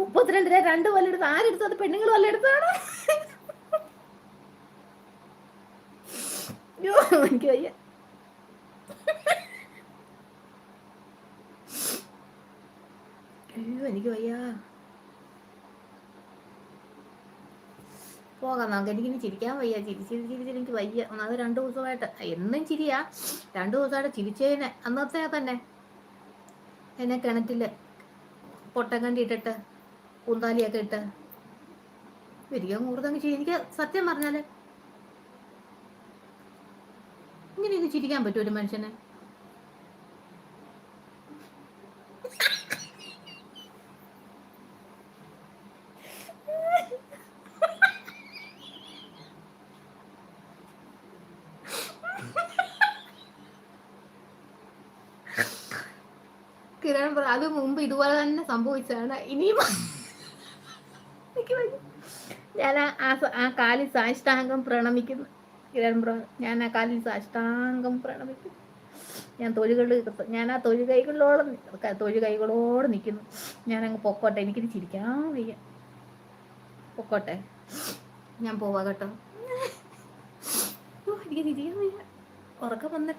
32 രൂപ 2 വല്ലെടുത്ത് ആരെടുത്തു? അത് പെണ്ണുങ്ങൾ വല്ലെടുത്താണ്. എനിക്ക് വയ്യ. അയ്യോ എനിക്ക് വയ്യ. പോകാം നമുക്ക്. എനിക്കിനി ചിരിക്കാൻ വയ്യ. ചിരിച്ചിരിച്ചിരിച്ചിരിക്ക് വയ്യ. അത് 2 ദിവസമായിട്ട് എന്നും ചിരിയാ. 2 ദിവസമായിട്ട് ചിരിച്ചതിനെ അന്നത്തെ തന്നെ എന്നെ കിണറ്റില് പൊട്ടക്കണ്ടി ഇട്ടിട്ട് പൂന്താലിയൊക്കെ ഇട്ട് വരികയും കൂടുതൽ ചെയ്യും. എനിക്ക് സത്യം പറഞ്ഞാല് ഇങ്ങനെയൊക്കെ ചിരിക്കാൻ പറ്റും ഒരു മനുഷ്യനെ? കിരൺ ബ്രോ അത് മുമ്പ് ഇതുപോലെ തന്നെ സംഭവിച്ചതാണ്. ഇനിയും ഞാൻ ആ കാലിൽ സാഷ്ടാംഗം പ്രണമിക്കുന്നു. കിരൺ ബ്രോ, ഞാൻ ആ കാലിൽ സാഷ്ടാംഗം പ്രണമിക്കുന്നു. ഞാൻ ആ തൊഴുകൈകളോട് നിൽക്കുന്നു. ഞാനങ്ങ് പൊക്കോട്ടെ. എനിക്കിത് ചിരിക്കാൻ വയ്യ. പൊക്കോട്ടെ, ഞാൻ പോവാ കേട്ടോ. എനിക്ക് ചിരിക്കാൻ വയ്യ. ഉറക്കം വന്നിട്ട്